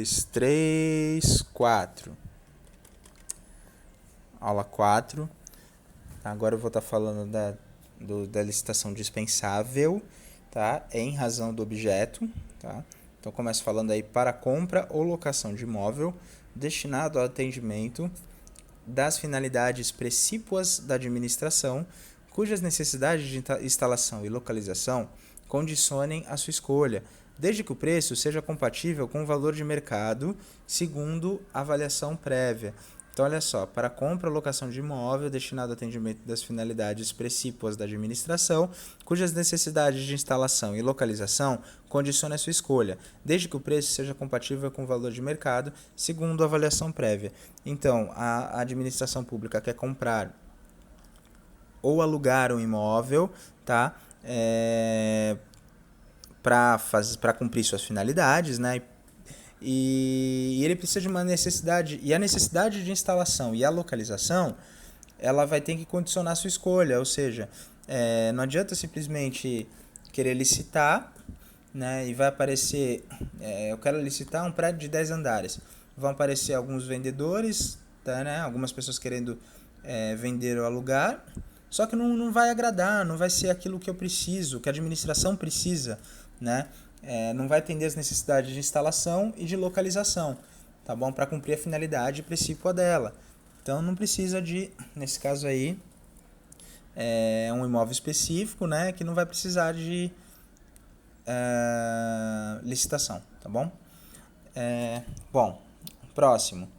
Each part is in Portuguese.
2, 3, 4. Aula 4. Agora eu vou estar falando da licitação dispensável, tá? Em razão do objeto, tá? Então começo falando aí para compra ou locação de imóvel destinado ao atendimento das finalidades precípuas da administração, cujas necessidades de instalação e localização condicionem a sua escolha, desde que o preço seja compatível com o valor de mercado, segundo avaliação prévia. Então, olha só, para compra ou locação de imóvel destinado ao atendimento das finalidades precípuas da administração, cujas necessidades de instalação e localização condicionem a sua escolha, desde que o preço seja compatível com o valor de mercado, segundo avaliação prévia. Então, a administração pública quer comprar ou alugar um imóvel, tá? Para cumprir suas finalidades, né? E ele precisa de uma necessidade, e a necessidade de instalação e a localização, ela vai ter que condicionar a sua escolha, ou seja, não adianta simplesmente querer licitar, né, e vai aparecer, eu quero licitar um prédio de 10 andares, vão aparecer alguns vendedores, tá, né, algumas pessoas querendo vender ou alugar, só que não vai agradar, não vai ser aquilo que eu preciso, que a administração precisa, né? Não vai atender as necessidades de instalação e de localização, tá bom? Para cumprir a finalidade precípua dela. Então não precisa de, nesse caso aí, um imóvel específico, né? Que não vai precisar de licitação, tá bom? Bom, próximo.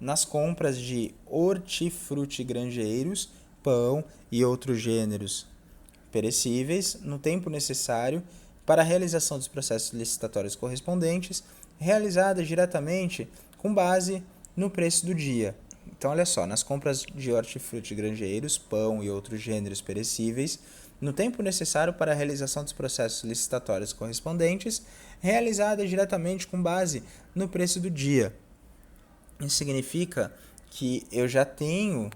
Nas compras de hortifrutigranjeiros, pão e outros gêneros perecíveis, no tempo necessário para a realização dos processos licitatórios correspondentes, realizadas diretamente com base no preço do dia. Então, olha só, nas compras de hortifrutigranjeiros, pão e outros gêneros perecíveis, no tempo necessário para a realização dos processos licitatórios correspondentes, realizadas diretamente com base no preço do dia. Isso significa que eu já tenho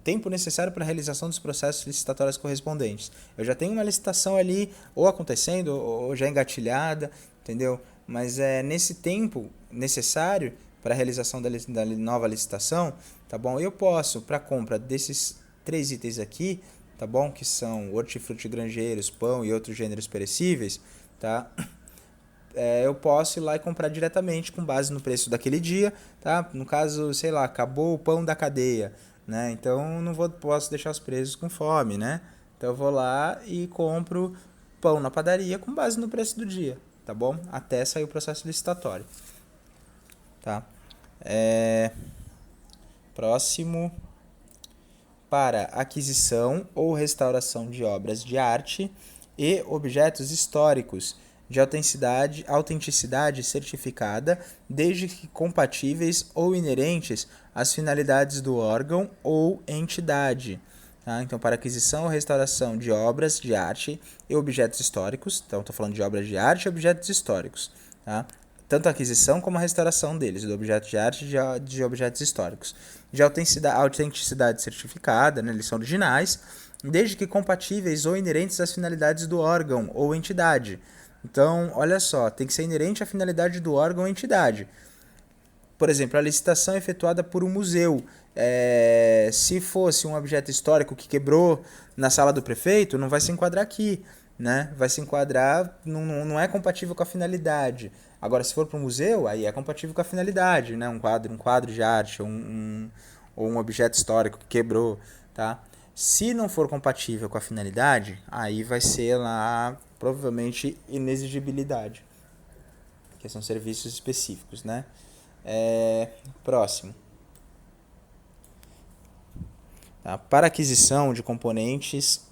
tempo necessário para a realização dos processos licitatórios correspondentes. Eu já tenho uma licitação ali, ou acontecendo, ou já engatilhada, entendeu? Mas nesse tempo necessário para a realização da nova licitação, tá bom? Eu posso, para a compra desses 3 itens aqui, tá bom? Que são hortifrutigranjeiros, pão e outros gêneros perecíveis, tá? Eu posso ir lá e comprar diretamente com base no preço daquele dia, tá? No caso, sei lá, acabou o pão da cadeia, né? Então não posso deixar os presos com fome, né? Então eu vou lá e compro pão na padaria com base no preço do dia, tá bom? Até sair o processo licitatório, tá? Próximo, para aquisição ou restauração de obras de arte e objetos históricos de autenticidade certificada, desde que compatíveis ou inerentes às finalidades do órgão ou entidade. Tá? Então, para aquisição ou restauração de obras de arte e objetos históricos, então estou falando de obras de arte e objetos históricos, tá? Tanto a aquisição como a restauração deles, do objeto de arte e de objetos históricos. De autenticidade certificada, né, eles são originais, desde que compatíveis ou inerentes às finalidades do órgão ou entidade. Então, olha só, tem que ser inerente à finalidade do órgão ou entidade. Por exemplo, a licitação é efetuada por um museu. Se fosse um objeto histórico que quebrou na sala do prefeito, não vai se enquadrar aqui, né? Vai se enquadrar, não é compatível com a finalidade. Agora, se for para um museu, aí é compatível com a finalidade, né? Um quadro de arte ou um objeto histórico que quebrou, tá? Se não for compatível com a finalidade, aí vai ser lá, provavelmente, inexigibilidade, que são serviços específicos, né? Próximo. Tá? Para aquisição de componentes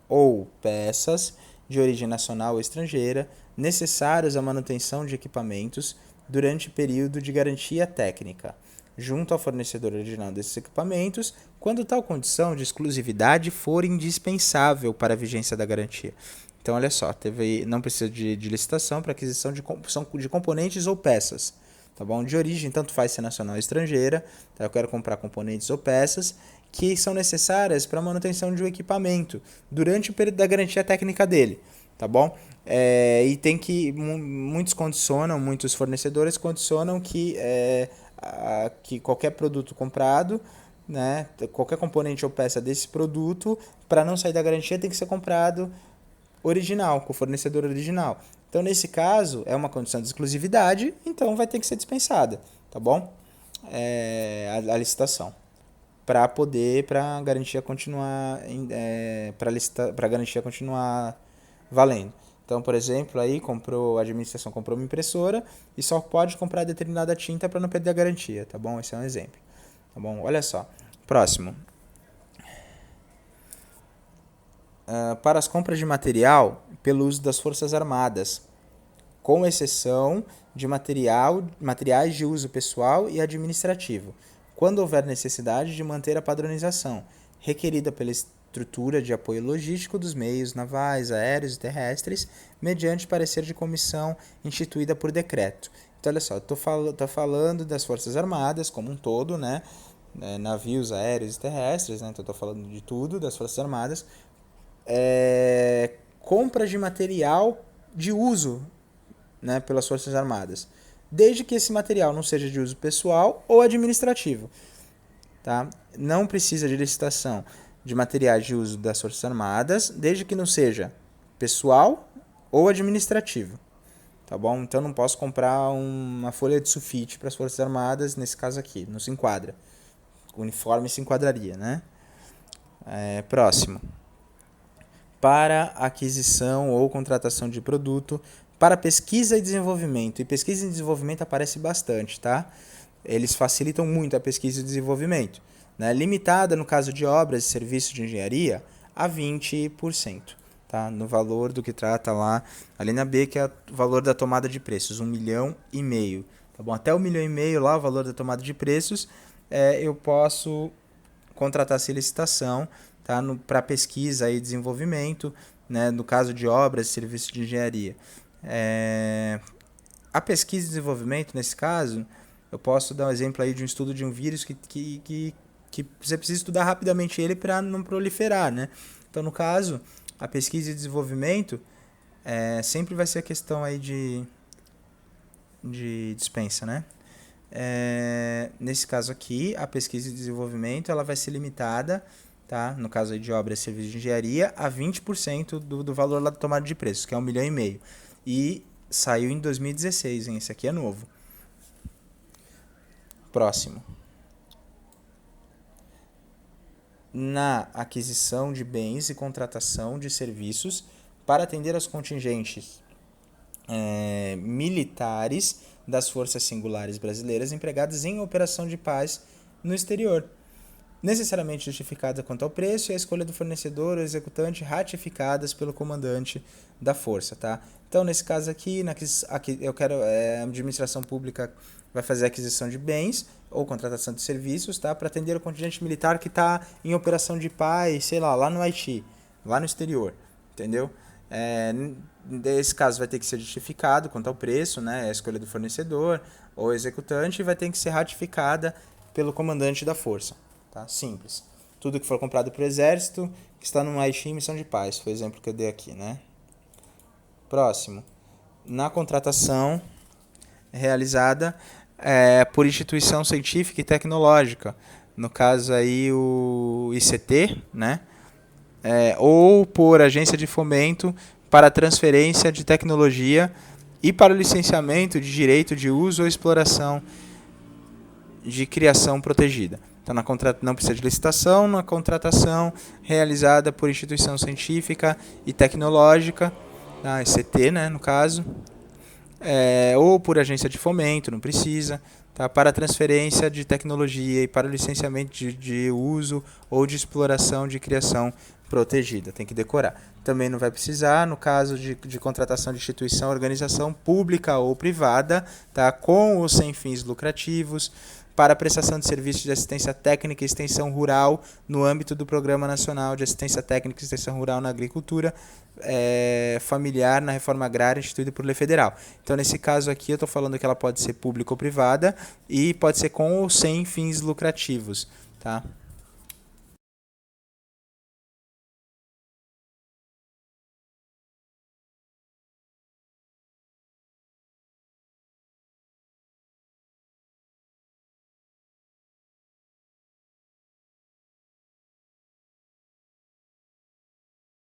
ou peças de origem nacional ou estrangeira necessários à manutenção de equipamentos durante período de garantia técnica, junto ao fornecedor original desses equipamentos, quando tal condição de exclusividade for indispensável para a vigência da garantia. Então, olha só, não precisa de licitação para aquisição de componentes ou peças, tá bom? De origem, tanto faz ser nacional ou estrangeira, tá? Eu quero comprar componentes ou peças que são necessárias para a manutenção de um equipamento durante o período da garantia técnica dele, tá bom? E tem que, muitos fornecedores condicionam que qualquer produto comprado, né, qualquer componente ou peça desse produto, para não sair da garantia, tem que ser comprado original, com o fornecedor original. Então, nesse caso, é uma condição de exclusividade, então vai ter que ser dispensada, tá bom? A licitação. Para a garantia continuar, para a garantia continuar valendo. Então, por exemplo, aí a administração comprou uma impressora e só pode comprar determinada tinta para não perder a garantia, tá bom? Esse é um exemplo. Tá bom? Olha só. Próximo. Para as compras de material pelo uso das Forças Armadas, com exceção de materiais de uso pessoal e administrativo, quando houver necessidade de manter a padronização requerida pela estrutura de apoio logístico dos meios navais, aéreos e terrestres, mediante parecer de comissão instituída por decreto. Então, olha só, estou falando das Forças Armadas como um todo, né? Navios, aéreos e terrestres, né? Então estou falando de tudo, das Forças Armadas. Compra de material de uso, né, pelas Forças Armadas, desde que esse material não seja de uso pessoal ou administrativo. Tá? Não precisa de licitação de materiais de uso das Forças Armadas, desde que não seja pessoal ou administrativo. Tá bom? Então não posso comprar uma folha de sulfite para as Forças Armadas, nesse caso aqui, não se enquadra. O uniforme se enquadraria, né? Próximo. Para aquisição ou contratação de produto, para pesquisa e desenvolvimento. E pesquisa e desenvolvimento aparece bastante, tá? Eles facilitam muito a pesquisa e desenvolvimento, né? Limitada, no caso de obras e serviços de engenharia, a 20%, tá? No valor do que trata lá a linha B, que é o valor da tomada de preços, 1,5 milhão. Tá bom? Até 1,5 milhão lá, o valor da tomada de preços, eu posso contratar sem licitação, tá? Para pesquisa e desenvolvimento, né? No caso de obras e serviços de engenharia. A pesquisa e desenvolvimento, nesse caso, eu posso dar um exemplo aí de um estudo de um vírus que você precisa estudar rapidamente ele para não proliferar, né? Então, no caso, a pesquisa e desenvolvimento sempre vai ser a questão aí de dispensa, né? Nesse caso aqui, a pesquisa e desenvolvimento ela vai ser limitada, tá? No caso aí de obras e serviços de engenharia, a 20% do valor lá da tomada de preços, que é 1,5 milhão. E saiu em 2016, hein? Esse aqui é novo. Próximo. Na aquisição de bens e contratação de serviços para atender aos contingentes militares das Forças Singulares Brasileiras empregadas em operação de paz no exterior, necessariamente justificada quanto ao preço e a escolha do fornecedor ou executante ratificadas pelo comandante da força, tá? Então, nesse caso aqui, eu quero a administração pública vai fazer a aquisição de bens ou contratação de serviços, tá? Para atender o contingente militar que está em operação de paz, sei lá no Haiti, lá no exterior, entendeu? Nesse caso vai ter que ser justificado quanto ao preço, né? A escolha do fornecedor ou executante vai ter que ser ratificada pelo comandante da força. Tá? Simples. Tudo que for comprado para o exército que está numa Haiti em missão de paz, foi o exemplo que eu dei aqui, né? Próximo. Na contratação realizada por instituição científica e tecnológica, no caso aí o ICT, né? Ou por agência de fomento para transferência de tecnologia e para o licenciamento de direito de uso ou exploração de criação protegida. Então, não precisa de licitação, na contratação realizada por instituição científica e tecnológica, a ICT, né, no caso, ou por agência de fomento, não precisa, tá, para transferência de tecnologia e para o licenciamento de uso ou de exploração de criação protegida, tem que decorar. Também não vai precisar, no caso de contratação de instituição, organização pública ou privada, tá, com ou sem fins lucrativos, para a prestação de serviços de assistência técnica e extensão rural no âmbito do Programa Nacional de Assistência Técnica e Extensão Rural na Agricultura Familiar na Reforma Agrária instituída por lei federal. Então, nesse caso aqui, eu estou falando que ela pode ser pública ou privada e pode ser com ou sem fins lucrativos, tá?